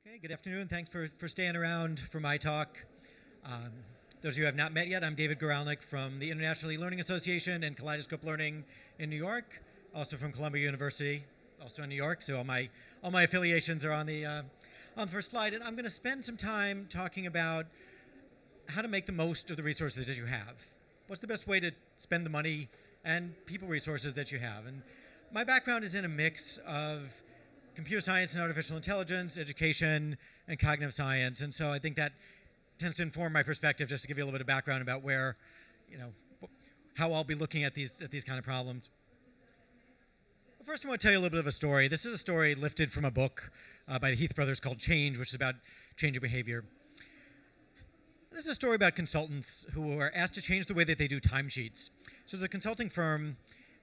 Okay, good afternoon. Thanks for staying around for my talk. Those of you who have not met yet, I'm David Guralnick from the International eLearning Association and Kaleidoscope Learning in New York, also from Columbia University, also in New York. So all my affiliations are on the first slide, and I'm going to spend some time talking about how to make the most of the resources that you have. What's the best way to spend the money and people resources that you have? And my background is in a mix of computer science and artificial intelligence, education, and cognitive science. And so I think that tends to inform my perspective, just to give you a little bit of background about where, how I'll be looking at these kind of problems. But first, I want to tell you a little bit of a story. This is a story lifted from a book by the Heath brothers called Change, which is about changing behavior. This is a story about consultants who are asked to change the way that they do timesheets. So there's a consulting firm,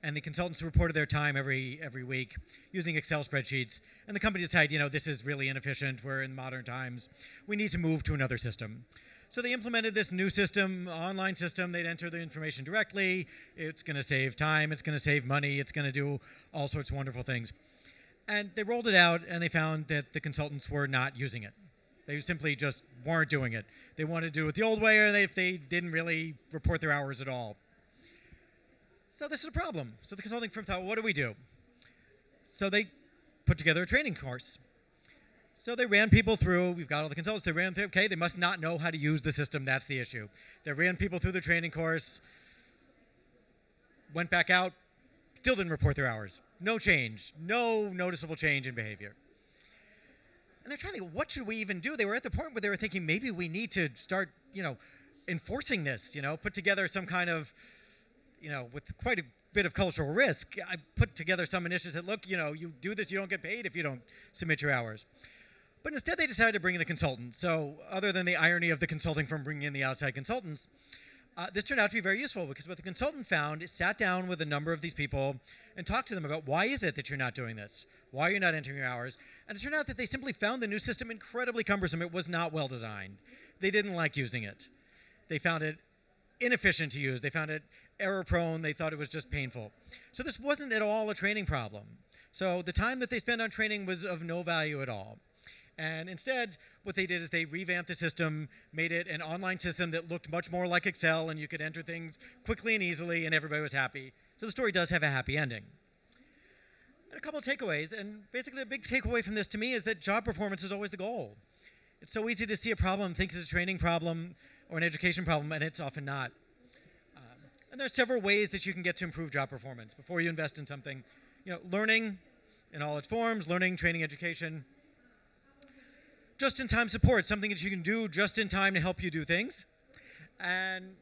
and the consultants reported their time every week using Excel spreadsheets. And the company decided, this is really inefficient. We're in modern times. We need to move to another system. So they implemented this new system, online system. They'd enter the information directly. It's going to save time. It's going to save money. It's going to do all sorts of wonderful things. And they rolled it out, and they found that the consultants were not using it. They simply just weren't doing it. They wanted to do it the old way, or they didn't really report their hours at all. So this is a problem. So the consulting firm thought, what do we do? So they put together a training course. So they ran people through, we've got all the consultants, they ran through, okay, they must not know how to use the system, that's the issue. They ran people through the training course, went back out, still didn't report their hours. No change, no noticeable change in behavior. And they're trying to think, what should we even do? They were at the point where they were thinking, maybe we need to start, enforcing this, put together some kind of, with quite a bit of cultural risk, I put together some initiatives that, look, you do this, you don't get paid if you don't submit your hours. But instead, they decided to bring in a consultant. So other than the irony of the consulting firm bringing in the outside consultants, this turned out to be very useful, because what the consultant found is sat down with a number of these people and talked to them about, why is it that you're not doing this? Why are you not entering your hours? And it turned out that they simply found the new system incredibly cumbersome. It was not well designed. They didn't like using it. They found it inefficient to use. They found it error prone. They thought it was just painful. So this wasn't at all a training problem. So the time that they spent on training was of no value at all. And instead, what they did is they revamped the system, made it an online system that looked much more like Excel, and you could enter things quickly and easily, and everybody was happy. So the story does have a happy ending. And a couple of takeaways, and basically the big takeaway from this to me is that job performance is always the goal. It's so easy to see a problem, think it's a training problem or an education problem, and it's often not. And there's several ways that you can get to improve job performance before you invest in something. Learning in all its forms, learning, training, education. Just-in-time support, something that you can do just in time to help you do things. And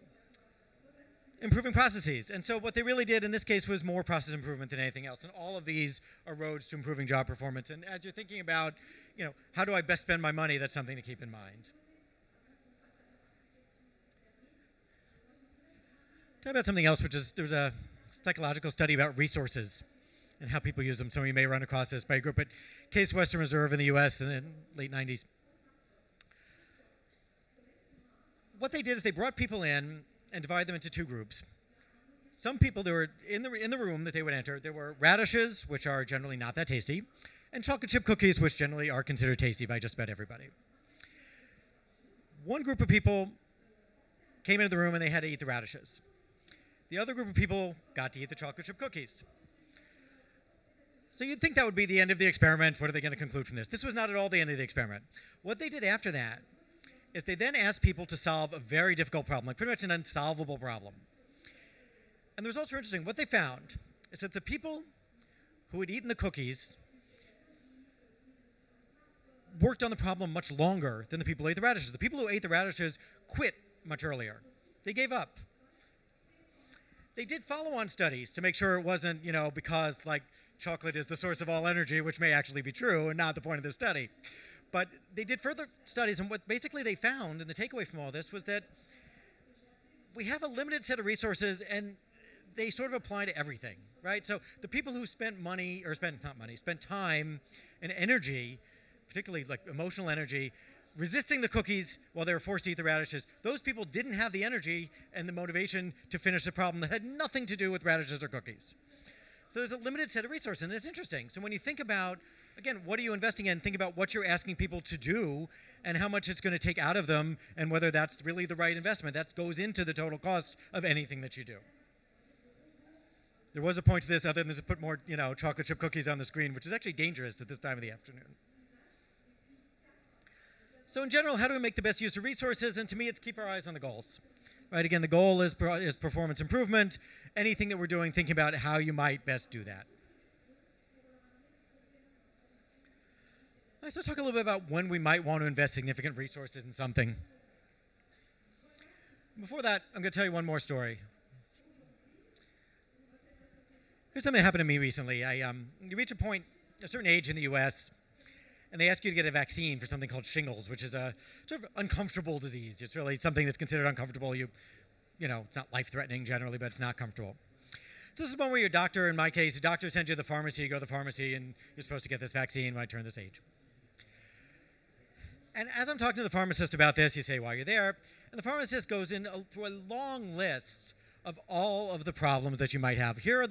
improving processes. And so what they really did in this case was more process improvement than anything else. And all of these are roads to improving job performance. And as you're thinking about, how do I best spend my money, that's something to keep in mind. Talk about something else, which is there's a psychological study about resources and how people use them. Some of you may run across this by a group at Case Western Reserve in the US in the late 90s. What they did is they brought people in and divided them into two groups. Some people that were in the room that they would enter, there were radishes, which are generally not that tasty, and chocolate chip cookies, which generally are considered tasty by just about everybody. One group of people came into the room and they had to eat the radishes. The other group of people got to eat the chocolate chip cookies. So you'd think that would be the end of the experiment. What are they going to conclude from this? This was not at all the end of the experiment. What they did after that is they then asked people to solve a very difficult problem, like pretty much an unsolvable problem. And the results were interesting. What they found is that the people who had eaten the cookies worked on the problem much longer than the people who ate the radishes. The people who ate the radishes quit much earlier. They gave up. They did follow-on studies to make sure it wasn't, because chocolate is the source of all energy, which may actually be true and not the point of the study. But they did further studies, and what basically they found, and the takeaway from all this, was that we have a limited set of resources, and they sort of apply to everything, right? So the people who spent time and energy, particularly emotional energy, resisting the cookies while they were forced to eat the radishes, those people didn't have the energy and the motivation to finish the problem that had nothing to do with radishes or cookies. So there's a limited set of resources, and it's interesting. So when you think about again, what are you investing in? Think about what you're asking people to do and how much it's going to take out of them and whether that's really the right investment. That goes into the total cost of anything that you do. There was a point to this other than to put more, chocolate chip cookies on the screen, which is actually dangerous at this time of the afternoon. So in general, how do we make the best use of resources? And to me, it's keep our eyes on the goals. Right, again, the goal is performance improvement. Anything that we're doing, thinking about how you might best do that. Let's talk a little bit about when we might want to invest significant resources in something. Before that, I'm going to tell you one more story. Here's something that happened to me recently. You reach a certain age in the US, and they ask you to get a vaccine for something called shingles, which is a sort of uncomfortable disease. It's really something that's considered uncomfortable. It's not life-threatening generally, but it's not comfortable. So this is one where your doctor, in my case, the doctor sends you to the pharmacy, you go to the pharmacy, and you're supposed to get this vaccine when I turn this age. And as I'm talking to the pharmacist about this, you say why you're there, and the pharmacist goes through a long list of all of the problems that you might have. Here are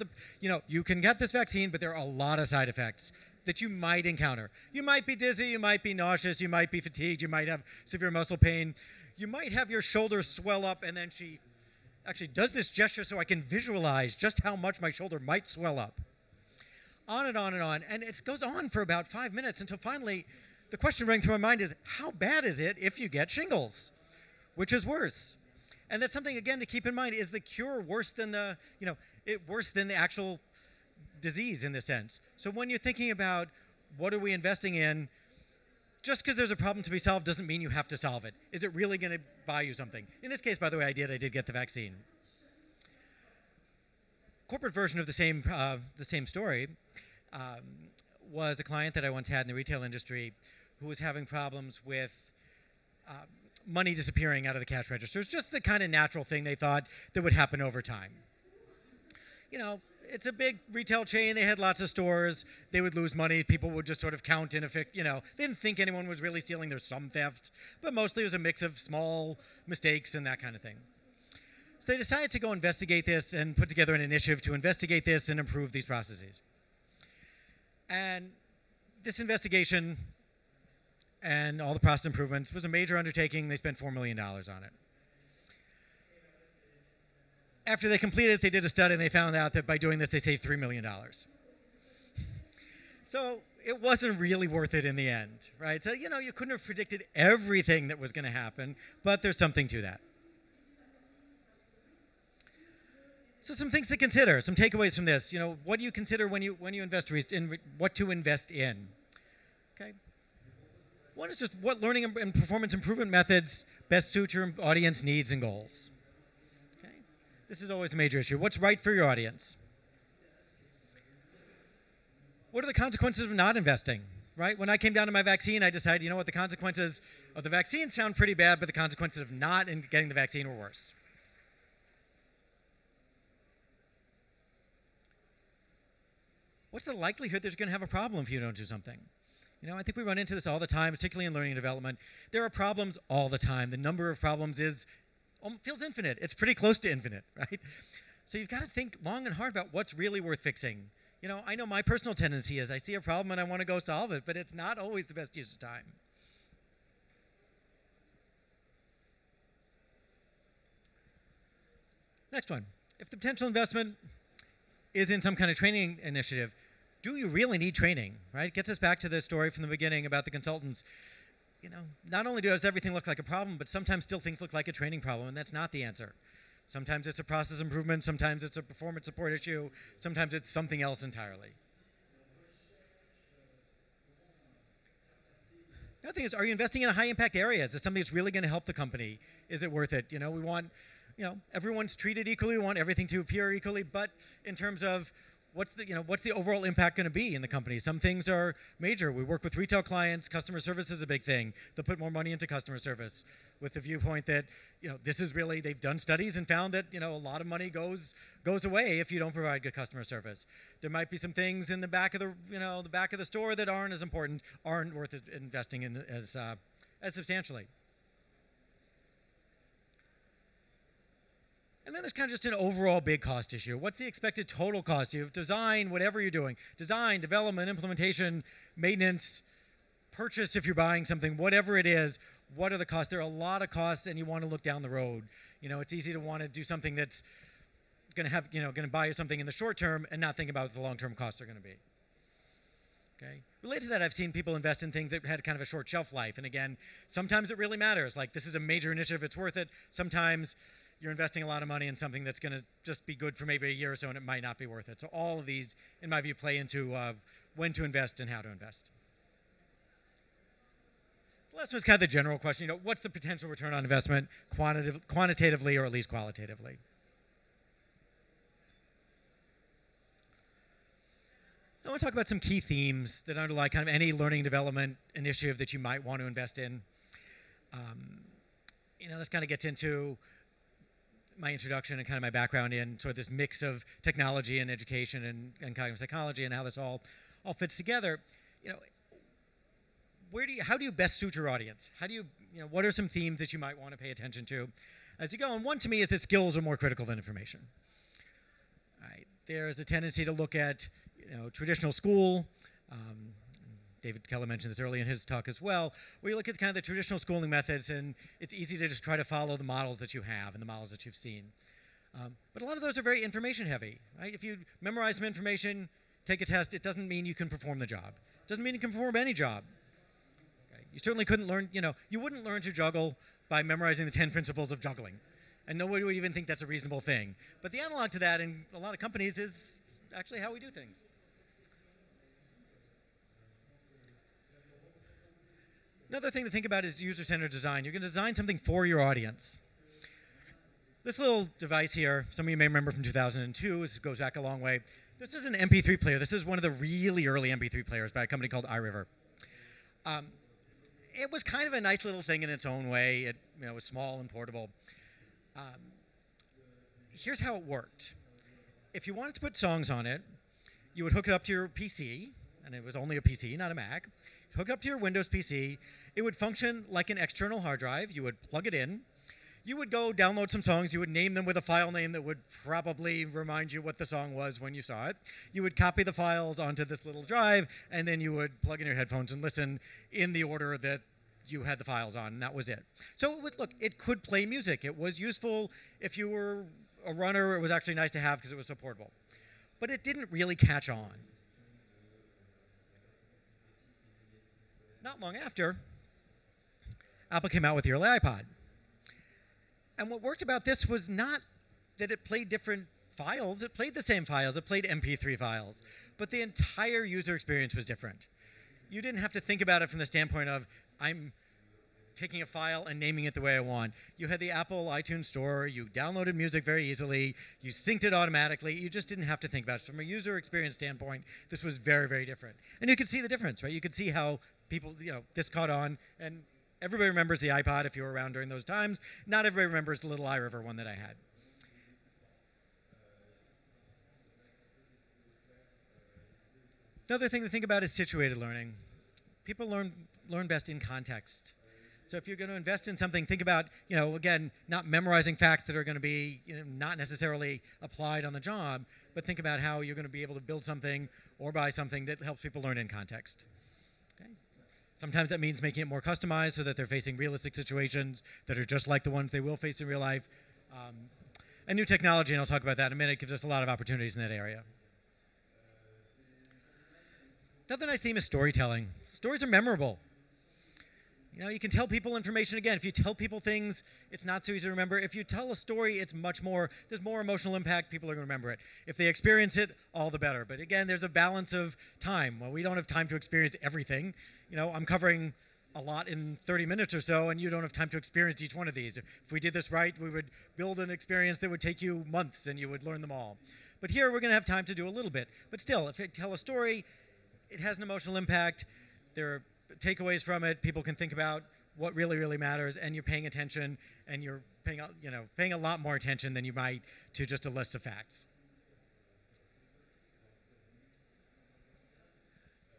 you can get this vaccine, but there are a lot of side effects that you might encounter. You might be dizzy, you might be nauseous, you might be fatigued, you might have severe muscle pain. You might have your shoulders swell up, and then she actually does this gesture so I can visualize just how much my shoulder might swell up. On and on and on. And it goes on for about 5 minutes until finally the question running through my mind is, how bad is it if you get shingles? Which is worse? And that's something, again, to keep in mind. Is the cure worse than worse than the actual disease in this sense? So when you're thinking about what are we investing in, just because there's a problem to be solved doesn't mean you have to solve it. Is it really going to buy you something? In this case, by the way, I did get the vaccine. Corporate version of the same story was a client that I once had in the retail industry who was having problems with money disappearing out of the cash register. It's just the kind of natural thing they thought that would happen over time. It's a big retail chain. They had lots of stores. They would lose money. People would just sort of count in they didn't think anyone was really stealing. There's some theft, but mostly it was a mix of small mistakes and that kind of thing. So they decided to go investigate this and put together an initiative to investigate this and improve these processes. And this investigation and all the process improvements was a major undertaking. They spent $4 million on it. After they completed it, they did a study, and they found out that by doing this, they saved $3 million. So it wasn't really worth it in the end, right? So, you couldn't have predicted everything that was going to happen, but there's something to that. So some things to consider, some takeaways from this. What do you consider when you invest in what to invest in? Okay. One is just what learning and performance improvement methods best suit your audience needs and goals. Okay. This is always a major issue. What's right for your audience? What are the consequences of not investing? Right? When I came down to my vaccine, I decided, the consequences of the vaccine sound pretty bad, but the consequences of not getting the vaccine were worse. What's the likelihood that you're going to have a problem if you don't do something? I think we run into this all the time, particularly in learning and development. There are problems all the time. The number of problems feels infinite. It's pretty close to infinite, right? So you've got to think long and hard about what's really worth fixing. I know my personal tendency is I see a problem and I want to go solve it, but it's not always the best use of time. Next one. If the potential investment is in some kind of training initiative, do you really need training, right? Gets us back to the story from the beginning about the consultants. Not only does everything look like a problem, but sometimes still things look like a training problem, and that's not the answer. Sometimes it's a process improvement, sometimes it's a performance support issue, sometimes it's something else entirely. Another thing is, are you investing in a high-impact area? Is this something that's really going to help the company? Is it worth it? We want, everyone's treated equally. We want everything to appear equally, but in terms of what's the overall impact going to be in the company? Some things are major. We work with retail clients. Customer service is a big thing. They'll put more money into customer service with the viewpoint that, this is really, they've done studies and found that, a lot of money goes away if you don't provide good customer service. There might be some things in the back of the store that aren't as important, aren't worth investing in as substantially. And then there's kind of just an overall big cost issue. What's the expected total cost of design, whatever you're doing? Design, development, implementation, maintenance, purchase if you're buying something, whatever it is, what are the costs? There are a lot of costs, and you want to look down the road. It's easy to want to do something that's going to have, going to buy you something in the short term and not think about what the long-term costs are going to be. Okay. Related to that, I've seen people invest in things that had kind of a short shelf life. And again, sometimes it really matters. Like, this is a major initiative, it's worth it. Sometimes you're investing a lot of money in something that's going to just be good for maybe a year or so, and it might not be worth it. So all of these, in my view, play into when to invest and how to invest. The last one is kind of the general question. What's the potential return on investment, quantitatively or at least qualitatively? I want to talk about some key themes that underlie kind of any learning development initiative that you might want to invest in. This kind of gets into my introduction and kind of my background in sort of this mix of technology and education and cognitive psychology and how this all fits together. How do you best suit your audience? How do you, what are some themes that you might want to pay attention to as you go? And one to me is that skills are more critical than information. Right. There's a tendency to look at traditional school. David Keller mentioned this earlier in his talk as well, where you look at kind of the traditional schooling methods, and it's easy to just try to follow the models that you have and the models that you've seen. But a lot of those are very information heavy. Right? If you memorize some information, take a test, it doesn't mean you can perform the job. It doesn't mean you can perform any job. Okay? You certainly couldn't learn, you wouldn't learn to juggle by memorizing the 10 principles of juggling. And nobody would even think that's a reasonable thing. But the analog to that in a lot of companies is actually how we do things. Another thing to think about is user-centered design. You're going to design something for your audience. This little device here, some of you may remember from 2002, this goes back a long way. This is an MP3 player. This is one of the really early MP3 players by a company called iRiver. It was kind of a nice little thing in its own way. It was small and portable. Here's how it worked. If you wanted to put songs on it, you would hook it up to your PC, and it was only a PC, not a Mac. Hook up to your Windows PC. It would function like an external hard drive. You would plug it in. You would go download some songs. You would name them with a file name that would probably remind you what the song was when you saw it. You would copy the files onto this little drive, and then you would plug in your headphones and listen in the order that you had the files on, and that was it. So it could play music. It was useful if you were a runner. It was actually nice to have because it was so portable. But it didn't really catch on. Not long after, Apple came out with the early iPod. And what worked about this was not that it played different files. It played the same files. It played MP3 files. But the entire user experience was different. You didn't have to think about it from the standpoint of, I'm taking a file and naming it the way I want. You had the Apple iTunes Store. You downloaded music very easily. You synced it automatically. You just didn't have to think about it. So from a user experience standpoint, this was very, very different. And you could see the difference, right? You could see how people, this caught on. And everybody remembers the iPod if you were around during those times. Not everybody remembers the little iRiver one that I had. Another thing to think about is situated learning. People learn best in context. So if you're going to invest in something, think about, again, not memorizing facts that are going to be not necessarily applied on the job, but think about how you're going to be able to build something or buy something that helps people learn in context. Okay? Sometimes that means making it more customized so that they're facing realistic situations that are just like the ones they will face in real life. And new technology, and I'll talk about that in a minute, gives us a lot of opportunities in that area. Another nice theme is storytelling. Stories are memorable. You can tell people information. Again, if you tell people things, it's not so easy to remember. If you tell a story, it's there's more emotional impact. People are going to remember it. If they experience it, all the better. But again, there's a balance of time. Well, we don't have time to experience everything. I'm covering a lot in 30 minutes or so, and you don't have time to experience each one of these. If we did this right, we would build an experience that would take you months, and you would learn them all. But here, we're going to have time to do a little bit. But still, if you tell a story, it has an emotional impact. There are takeaways from it. People can think about what really, really matters, and you're paying attention, and you're paying a lot more attention than you might to just a list of facts.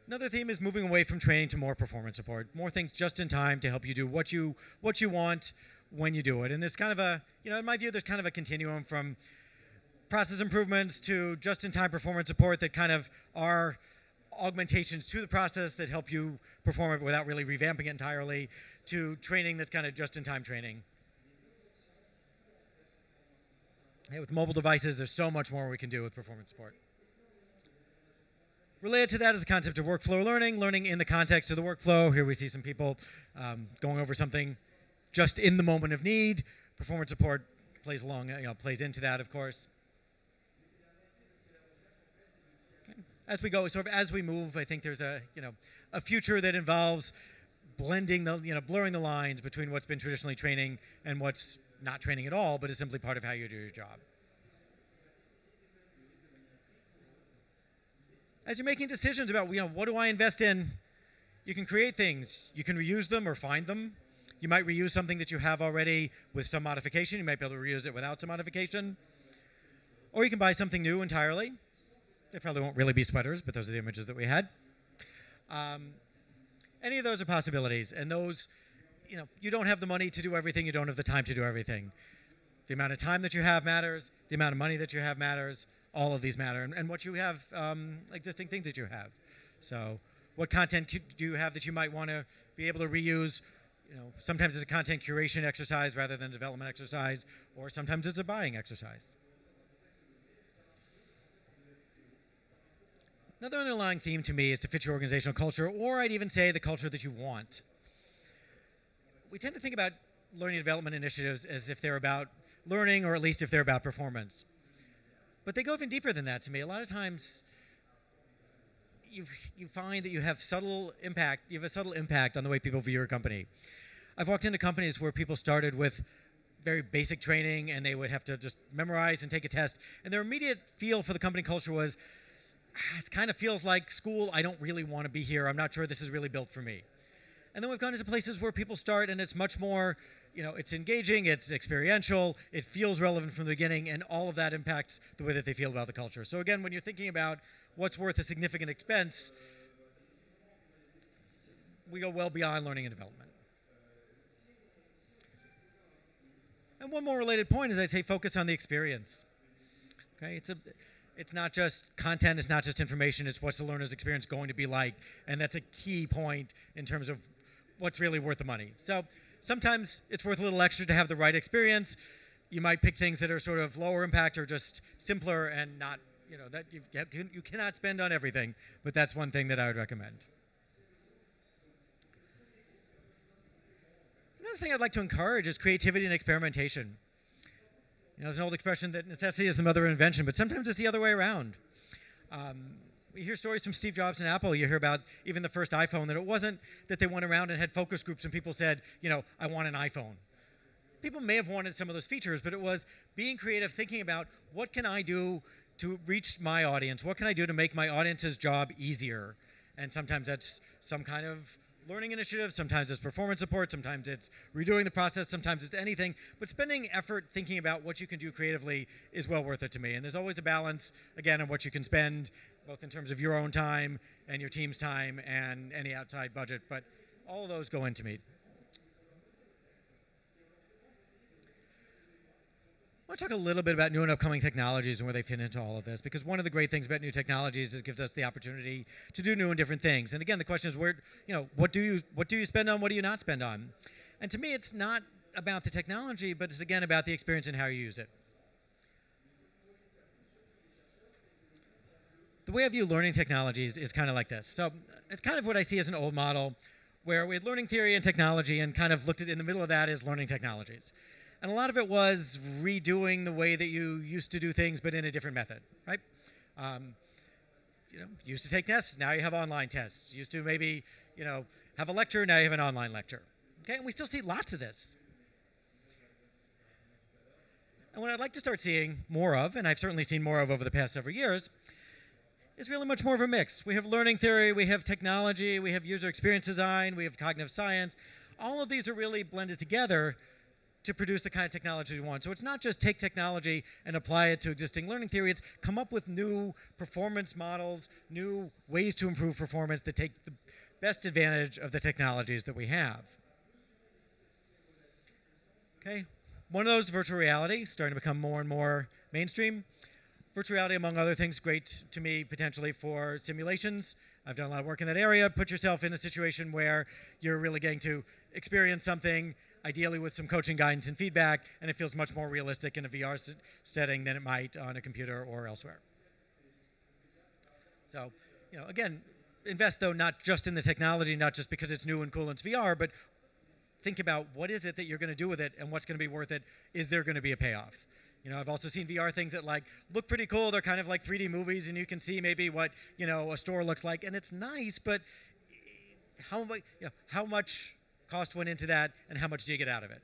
Another theme is moving away from training to more performance support. More things just in time to help you do what you want, when you do it. And there's kind of a, in my view, there's kind of a continuum from process improvements to just-in-time performance support that kind of are augmentations to the process that help you perform it without really revamping it entirely, to training that's kind of just-in-time training. Hey, with mobile devices, there's so much more we can do with performance support. Related to that is the concept of workflow learning, learning in the context of the workflow. Here we see some people going over something just in the moment of need. Performance support plays plays into that, of course. Okay. As we go, sort of as we move, I think there's a future that involves blending blurring the lines between what's been traditionally training and what's not training at all, but is simply part of how you do your job. As you're making decisions about, what do I invest in, you can create things. You can reuse them or find them. You might reuse something that you have already with some modification. You might be able to reuse it without some modification. Or you can buy something new entirely. They probably won't really be sweaters, but those are the images that we had. Any of those are possibilities. And those, you don't have the money to do everything. You don't have the time to do everything. The amount of time that you have matters. The amount of money that you have matters. All of these matter. And what you have, existing things that you have. So what content do you have that you might want to be able to reuse? Sometimes it's a content curation exercise rather than a development exercise, or sometimes it's a buying exercise. Another underlying theme to me is to fit your organizational culture, or I'd even say the culture that you want. We tend to think about learning and development initiatives as if they're about learning, or at least if they're about performance. But they go even deeper than that to me. A lot of times, you find that you have a subtle impact on the way people view your company. I've walked into companies where people started with very basic training, and they would have to just memorize and take a test. And their immediate feel for the company culture was, it kind of feels like school. I don't really want to be here. I'm not sure this is really built for me. And then we've gone into places where people start, and it's much more, it's engaging, it's experiential, it feels relevant from the beginning, and all of that impacts the way that they feel about the culture. So again, when you're thinking about what's worth a significant expense, we go well beyond learning and development. And one more related point is I'd say focus on the experience. Okay, it's not just content, it's not just information, it's what's the learner's experience going to be like, and that's a key point in terms of what's really worth the money. So sometimes it's worth a little extra to have the right experience. You might pick things that are sort of lower impact or just simpler and not, that you cannot spend on everything, but that's one thing that I would recommend. Another thing I'd like to encourage is creativity and experimentation. There's an old expression that necessity is the mother of invention, but sometimes it's the other way around. We hear stories from Steve Jobs and Apple. You hear about even the first iPhone, that it wasn't that they went around and had focus groups and people said, I want an iPhone. People may have wanted some of those features, but it was being creative, thinking about what can I do to reach my audience? What can I do to make my audience's job easier? And sometimes that's some kind of learning initiative, sometimes it's performance support, sometimes it's redoing the process, sometimes it's anything. But spending effort thinking about what you can do creatively is well worth it to me. And there's always a balance, again, on what you can spend, both in terms of your own time and your team's time and any outside budget. But all of those go into me. I want to talk a little bit about new and upcoming technologies and where they fit into all of this, because one of the great things about new technologies is it gives us the opportunity to do new and different things. And again, the question is, what do you spend on? What do you not spend on? And to me, it's not about the technology, but it's again about the experience and how you use it. The way I view learning technologies is kind of like this. So it's kind of what I see as an old model, where we had learning theory and technology, and kind of looked at in the middle of that is learning technologies. And a lot of it was redoing the way that you used to do things, but in a different method, right? Used to take tests, now you have online tests. Used to maybe, have a lecture, now you have an online lecture. Okay, and we still see lots of this. And what I'd like to start seeing more of, and I've certainly seen more of over the past several years, is really much more of a mix. We have learning theory, we have technology, we have user experience design, we have cognitive science. All of these are really blended together to produce the kind of technology we want. So it's not just take technology and apply it to existing learning theory, it's come up with new performance models, new ways to improve performance that take the best advantage of the technologies that we have. Okay, one of those, virtual reality, starting to become more and more mainstream. Virtual reality, among other things, great to me potentially for simulations. I've done a lot of work in that area. Put yourself in a situation where you're really getting to experience something, ideally with some coaching guidance and feedback, and it feels much more realistic in a VR setting than it might on a computer or elsewhere. So, again, invest, though, not just in the technology, not just because it's new and cool and it's VR, but think about what is it that you're going to do with it and what's going to be worth it. Is there going to be a payoff? I've also seen VR things that look pretty cool. They're kind of like 3D movies, and you can see maybe what a store looks like, and it's nice. But how much cost went into that, and how much do you get out of it?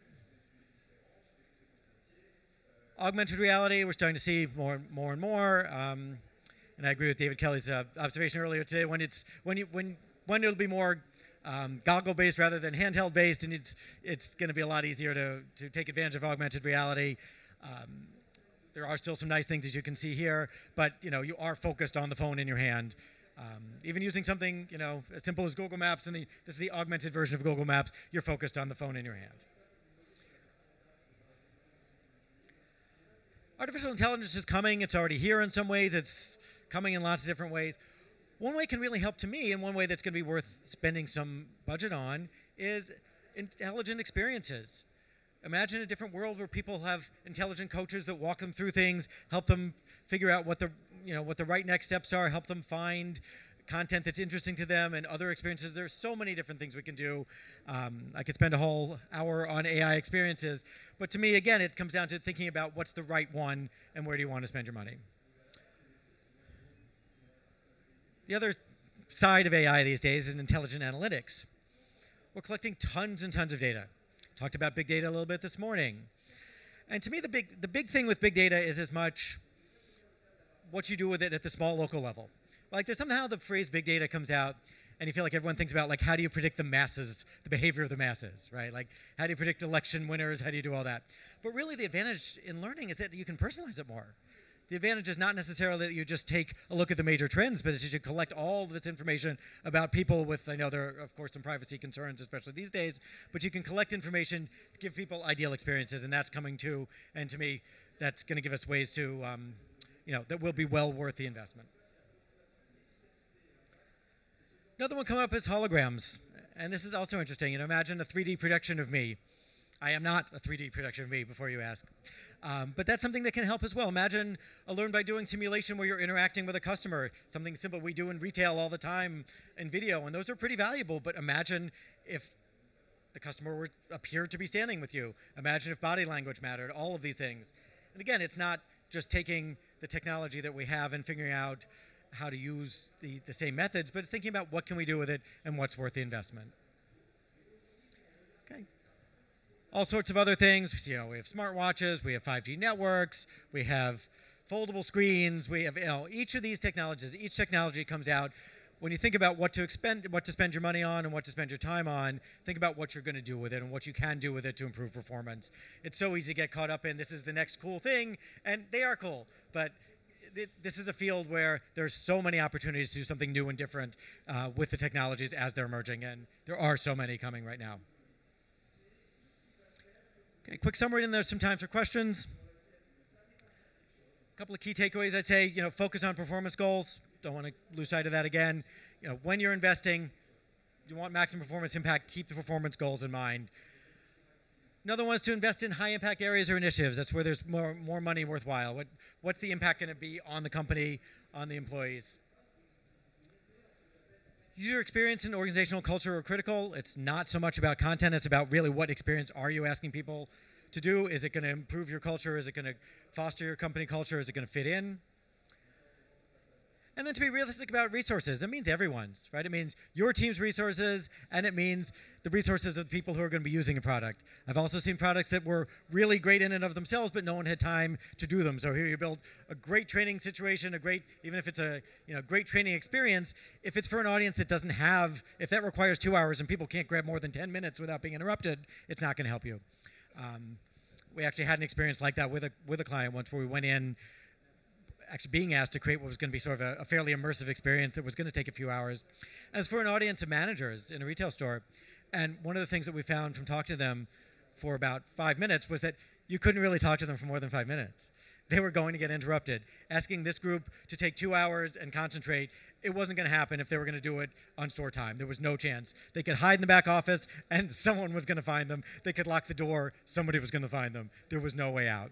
Augmented reality, we're starting to see more and more. And I agree with David Kelly's observation earlier today. When it'll be more goggle-based rather than handheld-based, and it's going to be a lot easier to take advantage of augmented reality. There are still some nice things as you can see here, but you are focused on the phone in your hand. Even using something as simple as Google Maps, and this is the augmented version of Google Maps, you're focused on the phone in your hand. Artificial intelligence is coming. It's already here in some ways. It's coming in lots of different ways. One way it can really help to me, and one way that's going to be worth spending some budget on, is intelligent experiences. Imagine a different world where people have intelligent coaches that walk them through things, help them figure out what the right next steps are, help them find content that's interesting to them and other experiences. There's so many different things we can do. I could spend a whole hour on AI experiences, but to me, again, it comes down to thinking about what's the right one and where do you want to spend your money. The other side of AI these days is intelligent analytics. We're collecting tons and tons of data. Talked about big data a little bit this morning. And to me, the big thing with big data is as much what you do with it at the small local level. There's somehow the phrase big data comes out, and you feel like everyone thinks about how do you predict the masses, the behavior of the masses, right? How do you predict election winners? How do you do all that? But really, the advantage in learning is that you can personalize it more. The advantage is not necessarily that you just take a look at the major trends, but it's that you collect all of this information about people with, I know there are, of course, some privacy concerns, especially these days, but you can collect information to give people ideal experiences, and that's coming too. And to me, that's going to give us ways to, that will be well worth the investment. Another one coming up is holograms. And this is also interesting. Imagine a 3D projection of me. I am not a 3D projection of me, before you ask. But that's something that can help as well. Imagine a learn by doing simulation where you're interacting with a customer, something simple we do in retail all the time in video, and those are pretty valuable. But imagine if the customer appeared to be standing with you. Imagine if body language mattered, all of these things. And again, it's not just taking the technology that we have and figuring out how to use the same methods, but it's thinking about what can we do with it and what's worth the investment. Okay. All sorts of other things. We have smartwatches, we have 5G networks, we have foldable screens, we have each of these technologies. Each technology comes out. When you think about what to spend your money on and what to spend your time on, think about what you're going to do with it and what you can do with it to improve performance. It's so easy to get caught up in this is the next cool thing, and they are cool, but this is a field where there's so many opportunities to do something new and different with the technologies as they're emerging, and there are so many coming right now. Okay, quick summary, and there's some time for questions. A couple of key takeaways, I'd say, focus on performance goals. Don't want to lose sight of that again. When you're investing, you want maximum performance impact, keep the performance goals in mind. Another one is to invest in high impact areas or initiatives. That's where there's more money worthwhile. What's the impact going to be on the company, on the employees? User experience and organizational culture are critical. It's not so much about content. It's about really what experience are you asking people to do? Is it going to improve your culture? Is it going to foster your company culture? Is it going to fit in? And then to be realistic about resources. It means everyone's, right? It means your team's resources, and it means the resources of the people who are going to be using a product. I've also seen products that were really great in and of themselves, but no one had time to do them. So here you build a great training situation, even if it's a great training experience, if it's for an audience that doesn't have, if that requires 2 hours and people can't grab more than 10 minutes without being interrupted, it's not going to help you. We actually had an experience like that with a client once where we went in actually being asked to create what was going to be sort of a fairly immersive experience that was going to take a few hours. As for an audience of managers in a retail store, and one of the things that we found from talking to them, for about 5 minutes was that you couldn't really talk to them for more than 5 minutes. They were going to get interrupted. Asking this group to take 2 hours and concentrate, it wasn't going to happen if they were going to do it on store time. There was no chance. They could hide in the back office and someone was going to find them. They could lock the door, somebody was going to find them. There was no way out.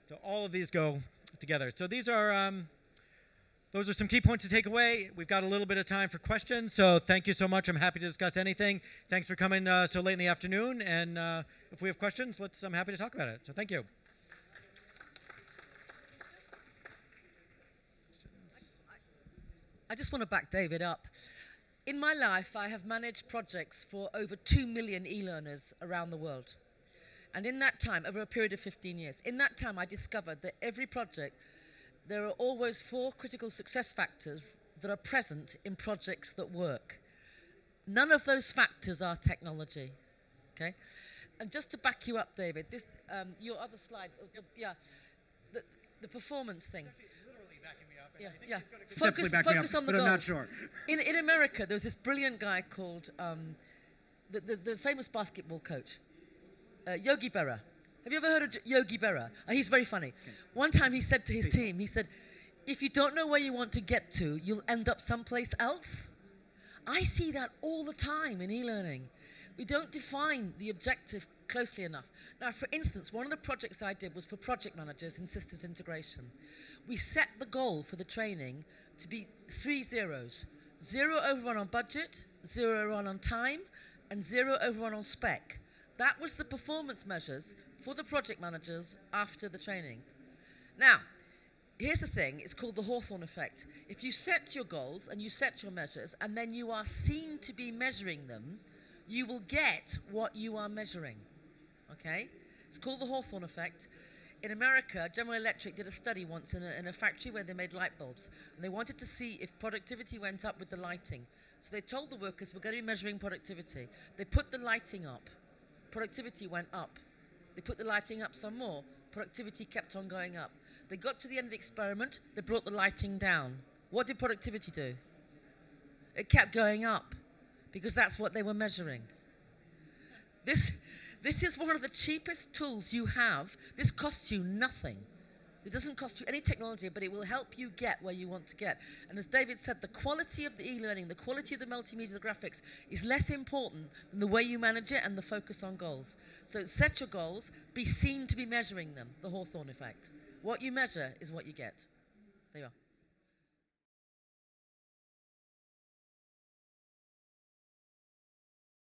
So all of these go together. So these are, those are some key points to take away. We've got a little bit of time for questions, so thank you so much. I'm happy to discuss anything. Thanks for coming so late in the afternoon, and if we have questions, I'm happy to talk about it. So thank you. I just want to back David up. In my life, I have managed projects for over 2 million e-learners around the world. And in that time, over a period of 15 years, in that time I discovered that every project, there are always 4 critical success factors that are present in projects that work. None of those factors are technology, okay? And just to back you up, David, this, your other slide, the performance thing. Yeah. Focus on the goals. I'm not sure. In America, there was this brilliant guy called the famous basketball coach, Yogi Berra. Have you ever heard of Yogi Berra? He's very funny. Okay. One time he said to his team, he said, if you don't know where you want to get to, you'll end up someplace else. I see that all the time in e-learning. We don't define the objective closely enough. Now, for instance, one of the projects I did was for project managers in systems integration. We set the goal for the training to be 3 zeros. 0 overrun on budget, 0 overrun on time, and 0 overrun on spec. That was the performance measures for the project managers after the training. Now, here's the thing, it's called the Hawthorne effect. If you set your goals and you set your measures and then you are seen to be measuring them, you will get what you are measuring, okay? It's called the Hawthorne effect. In America, General Electric did a study once in a factory where they made light bulbs, and they wanted to see if productivity went up with the lighting. So they told the workers, we're going to be measuring productivity. They put the lighting up. Productivity went up. They put the lighting up some more. Productivity kept on going up. They got to the end of the experiment. They brought the lighting down. What did productivity do? It kept going up because that's what they were measuring. This is one of the cheapest tools you have. This costs you nothing. It doesn't cost you any technology, but it will help you get where you want to get. And as David said, the quality of the e-learning, the quality of the multimedia, the graphics, is less important than the way you manage it and the focus on goals. So set your goals, be seen to be measuring them, the Hawthorne effect. What you measure is what you get. There you are.